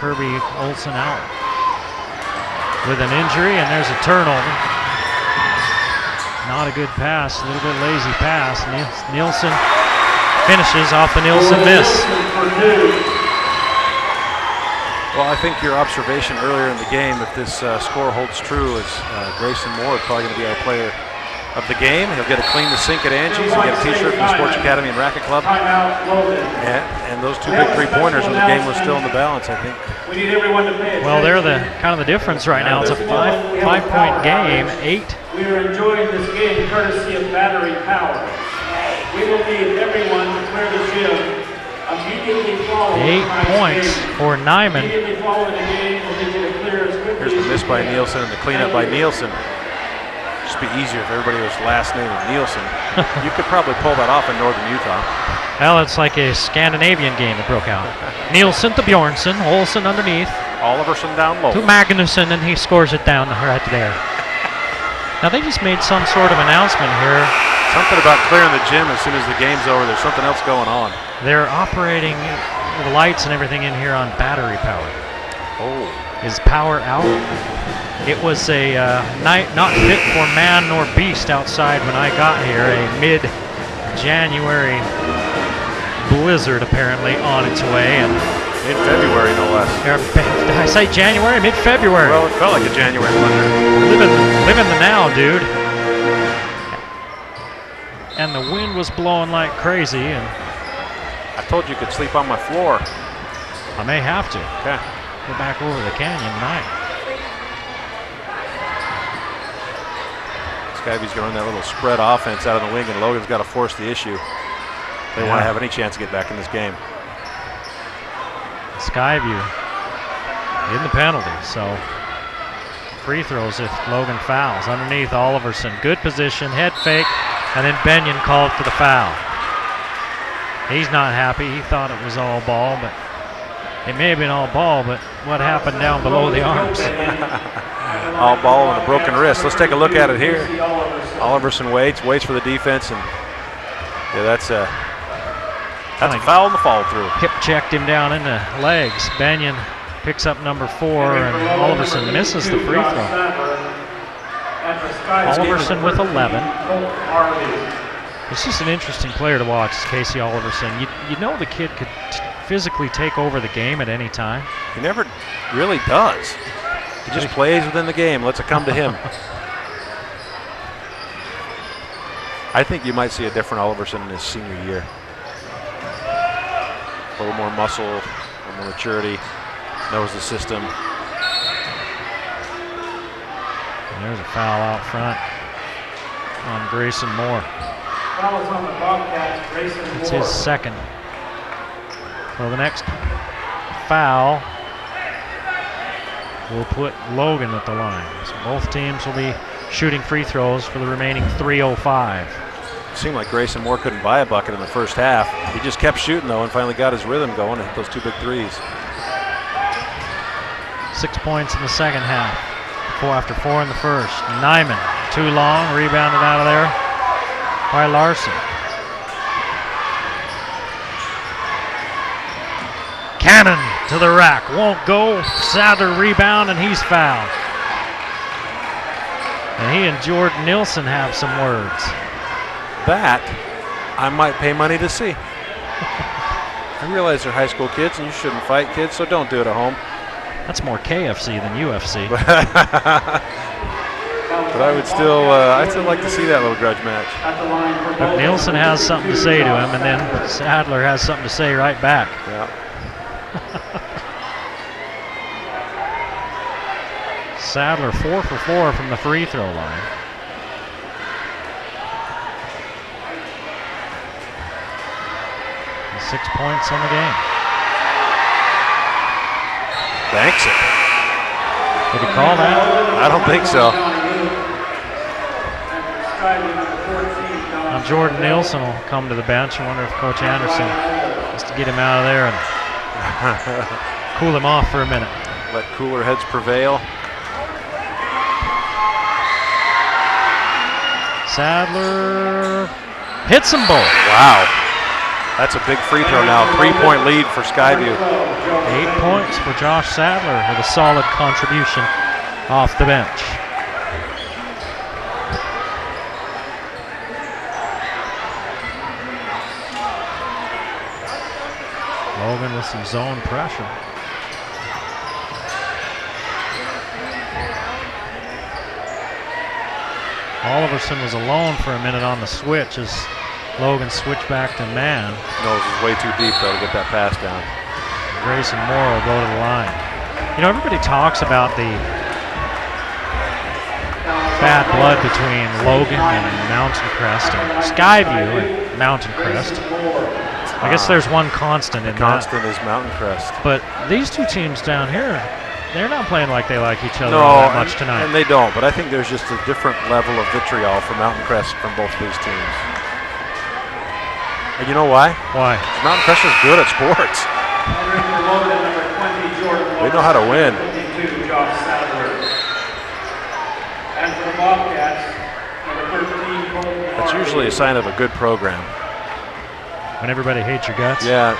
Kirby Olsen out with an injury, and there's a turnover. Not a good pass, a little bit lazy pass. Nielsen finishes off the Nielsen miss. Well, I think your observation earlier in the game, if this score holds true, is Grayson Moore is probably going to be our player of the game. He'll get a clean the sink at Angie's. He'll get a t-shirt from the Sports Academy and Racket Club. And those two big three-pointers when the game was still in the balance, I think. Well, they're the kind of the difference right now. It's a five-point game, 8. We are enjoying this game courtesy of Battery Power. We will need everyone to clear the gym immediately following 8 points for Nyman. Immediately following the game, we'll need you to clear as quickly. Here's the miss by Nielsen and the cleanup by Nielsen. Just be easier if everybody was last name of Nielsen. You could probably pull that off in northern Utah. Well, it's like a Scandinavian game that broke out. Nielsen to Bjornsson, Olsen underneath. Oliverson down low. To Magnusson, and he scores it down right there. Now they just made some sort of announcement here. Something about clearing the gym as soon as the game's over. There's something else going on. They're operating the lights and everything in here on battery power. Oh. Is power out? It was a night not fit for man nor beast outside when I got here. A mid-January blizzard apparently on its way. And mid-February, no less. Did I say January? Mid-February. Well, it felt like a January blizzard. Living the now, dude. And the wind was blowing like crazy. And I told you could sleep on my floor. I may have to. Okay. Go back over the canyon tonight. Skyview's going to run that little spread offense out of the wing, and Logan's got to force the issue. They want to have any chance to get back in this game. Skyview in the penalty, so free throws if Logan fouls. Underneath Oliverson, good position, head fake, and then Benyon called for the foul. He's not happy. He thought it was all ball, but it may have been all ball, but what happened down below the arms? All ball and a broken wrist. Let's take a look at it here. Oliverson waits for the defense, and yeah, that's a foul in the follow through. Hip checked him down in the legs. Benyon picks up number 4, and Oliverson misses the free throw. Oliverson with 11. It's just an interesting player to watch, Casey Oliverson. You know the kid could physically take over the game at any time. He never really does. He just plays within the game, lets it come to him. I think you might see a different Oliverson in his senior year. A little more muscle, a little more maturity, knows the system. And there's a foul out front on Grayson Moore. Foul is on the Bobcats, Grayson Moore. It's his second. So the next foul will put Logan at the line. So both teams will be shooting free throws for the remaining 3:05. It seemed like Grayson Moore couldn't buy a bucket in the first half. He just kept shooting, though, and finally got his rhythm going and hit those 2 big threes. 6 points in the second half. 4 after 4 in the first. Nyman, too long, rebounded out of there by Larson. Cannon to the rack, won't go. Sadler rebound, and he's fouled. And he and Jordan Nielsen have some words. That I might pay money to see. I realize they're high school kids and you shouldn't fight kids, so don't do it at home. That's more KFC than UFC. But I would still, I'd still like to see that little grudge match. But Nielsen has something to say to him, and then Sadler has something to say right back. Yeah. Sadler 4 for 4 from the free throw line. And 6 points on the game. Banks it. Did he call that? I don't think so. Now Jordan Nielsen will come to the bench. I wonder if Coach Anderson has to get him out of there and cool him off for a minute. Let cooler heads prevail. Sadler hits them both. Wow. That's a big free throw now. 3-point lead for Skyview. 8 points for Josh Sadler with a solid contribution off the bench. Logan with some zone pressure. Oliverson was alone for a minute on the switch as Logan switched back to man. Nose is way too deep though to get that pass down. Grayson Moore will go to the line. You know, everybody talks about the bad blood between Logan and Mountain Crest and Skyview and Mountain Crest. I guess there's one constant in that. Constant is Mountain Crest. But these two teams down here, they're not playing like they like each other all that much tonight. And they don't, but I think there's just a different level of vitriol for Mountain Crest from both these teams. And you know why? Why? Mountain Crest is good at sports. They know how to win. That's usually a sign of a good program. When everybody hates your guts? Yeah.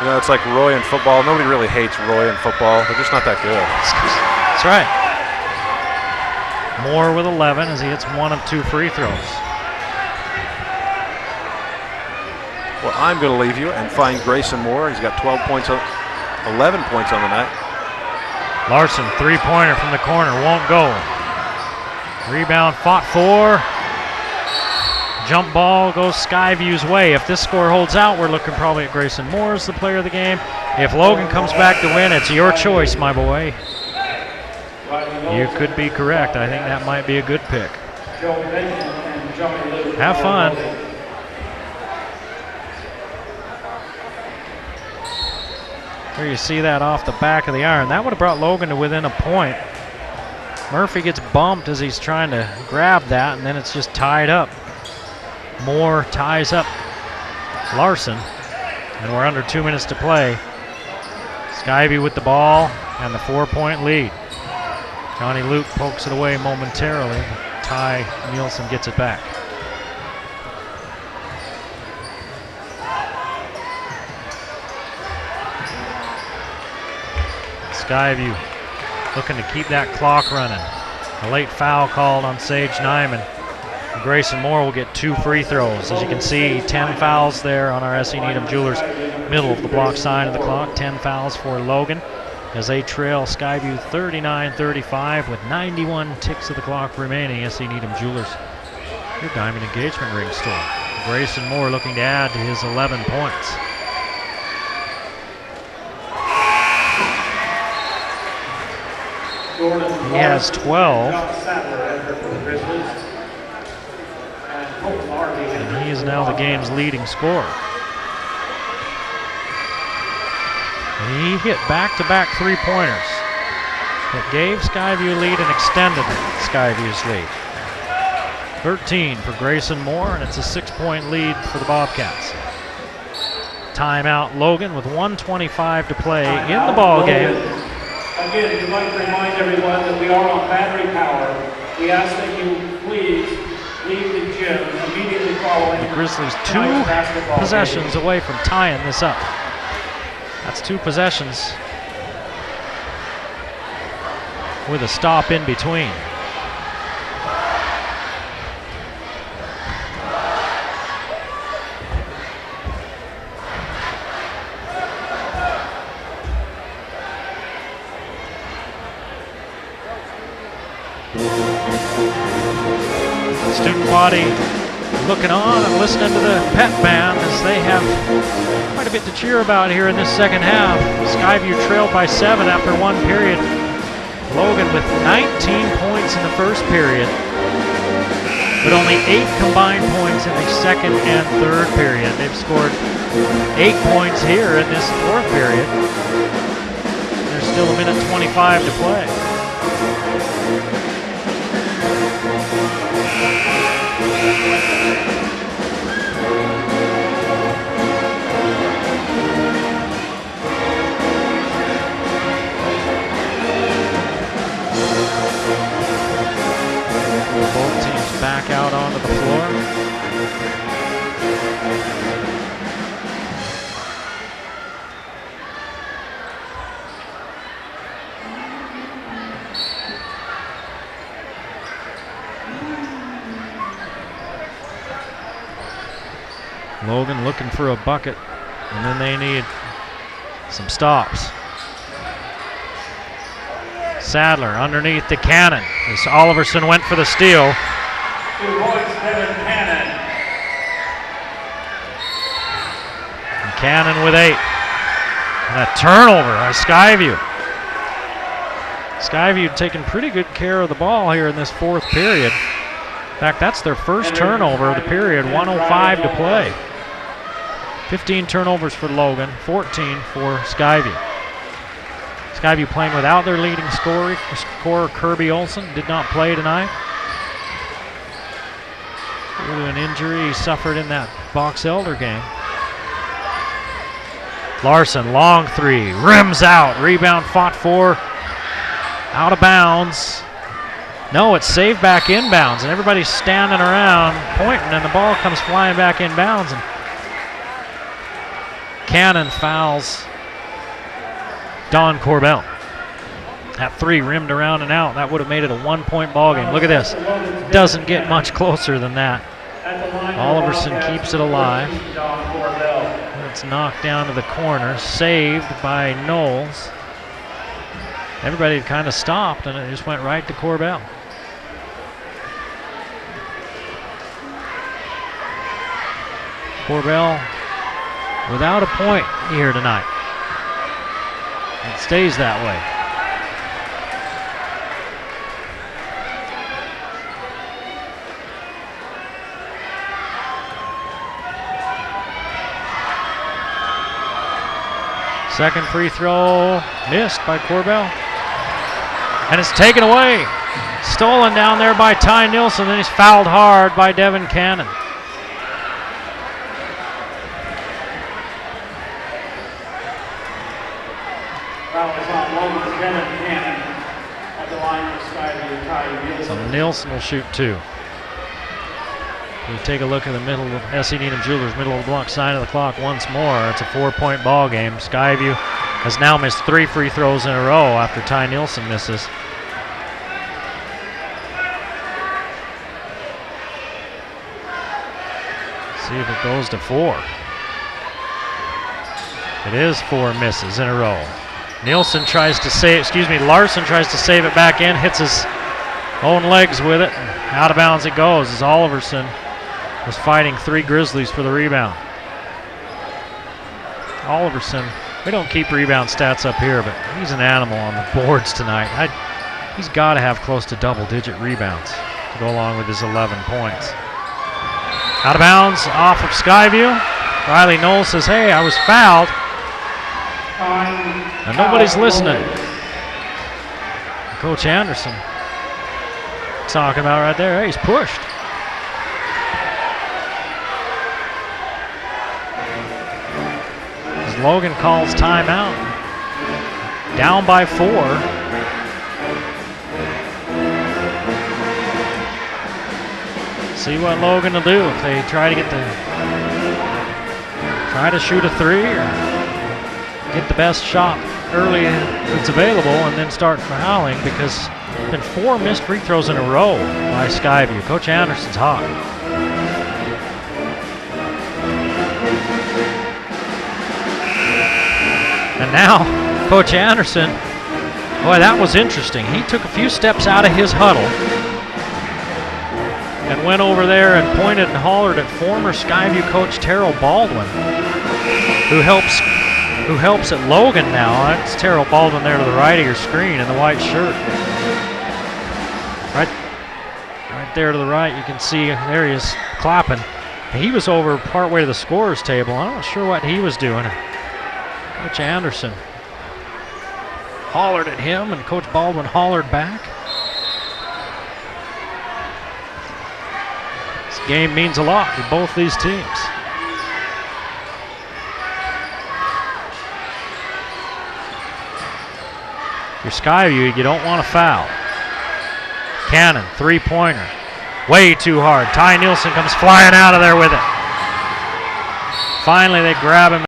You know, it's like Roy in football. Nobody really hates Roy in football. They're just not that good. That's right. Moore with 11 as he hits 1 of 2 free throws. Well, I'm going to leave you and find Grayson Moore. He's got 11 points on the night. Larson, three-pointer from the corner, won't go. Rebound fought for. Jump ball goes Skyview's way. If this score holds out, we're looking probably at Grayson Moore as the player of the game. If Logan comes back to win, it's your choice, my boy. You could be correct. I think that might be a good pick. Have fun. Here you see that off the back of the iron. That would have brought Logan to within a point. Murphy gets bumped as he's trying to grab that, and then it's just tied up. Moore ties up Larson, and we're under 2 minutes to play. Skyview with the ball and the 4-point lead. Johnny Luke pokes it away momentarily. Ty Nielsen gets it back. Skyview looking to keep that clock running. A late foul called on Sage Nyman. Grayson Moore will get 2 free throws. As you can see, 10 fouls there on our S.E. Needham Jewelers middle of the block sign of the clock. 10 fouls for Logan as they trail Skyview 39-35 with 91 ticks of the clock remaining. S.E. Needham Jewelers, your diamond engagement ring store. Grayson Moore looking to add to his 11 points. He has 12. And he is now the game's leading scorer. And he hit back-to-back three-pointers that gave Skyview a lead and extended Skyview's lead. 13 for Grayson Moore, and it's a 6-point lead for the Bobcats. Timeout Logan with 1:25 to play in the ball game. Again, we'd like to remind everyone that we are on battery power. We ask that you please leave the gym immediately following. The Grizzlies 2 possessions away from tying this up. That's 2 possessions with a stop in between. Student body looking on and listening to the pep band as they have quite a bit to cheer about here in this second half. Skyview trailed by 7 after 1 period. Logan with 19 points in the first period, but only 8 combined points in the second and third period. They've scored 8 points here in this 4th period. There's still 1:25 to play. Both teams back out Logan looking for a bucket, and then they need some stops. Sadler underneath to Cannon as Oliverson went for the steal. 2 points, Devin Cannon. And Cannon with 8. And a turnover by Skyview. Skyview taking pretty good care of the ball here in this 4th period. In fact, that's their first turnover of the period, 1:05 to play. 15 turnovers for Logan, 14 for Skyview. Skyview playing without their leading scorer, Kirby Olson, did not play tonight due to an injury he suffered in that Box Elder game. Larson, long 3, rims out, rebound fought for, out of bounds. No, it's saved back inbounds, and everybody's standing around pointing, and the ball comes flying back inbounds, and Cannon fouls Don Corbell. That 3 rimmed around and out. That would have made it a 1-point ball game. Look at this. Doesn't get much closer than that. Oliverson keeps it alive. It's knocked down to the corner. Saved by Knowles. Everybody kind of stopped, and it just went right to Corbell. Corbell without a point here tonight. It stays that way. Second free throw missed by Corbell. And it's taken away. Stolen down there by Ty Nilsson, then he's fouled hard by Devin Cannon. So Nilsson will shoot 2. We take a look at the middle of S.E. Needham Jewelers, middle of the block, side of the clock once more. It's a 4-point ball game. Skyview has now missed 3 free throws in a row after Ty Nilsson misses. See if it goes to 4. It is 4 misses in a row. Larson tries to save it back in, hits his own legs with it. Out of bounds it goes as Oliverson was fighting 3 Grizzlies for the rebound. Oliverson, we don't keep rebound stats up here, but he's an animal on the boards tonight. He's got to have close to double-digit rebounds to go along with his 11 points. Out of bounds, off of Skyview. Riley Knowles says, hey, I was fouled. And nobody's listening. Coach Anderson talking about right there, hey, he's pushed. As Logan calls timeout. Down by 4. See what Logan will do if they try to shoot a 3 or get the best shot early that's available and then start fouling, because there's been 4 missed free throws in a row by Skyview. Coach Anderson's hot. And now Coach Anderson, boy, that was interesting. He took a few steps out of his huddle and went over there and pointed and hollered at former Skyview coach Terrell Baldwin, who helps at Logan now. That's Terrell Baldwin there to the right of your screen in the white shirt. Right there to the right, you can see there he is clapping. He was over partway to the scorer's table. I'm not sure what he was doing. Coach Anderson hollered at him, and Coach Baldwin hollered back. This game means a lot to both these teams. If you're Skyview, you don't want to foul. Cannon, 3-pointer. Way too hard. Ty Nilsson comes flying out of there with it. Finally, they grab him.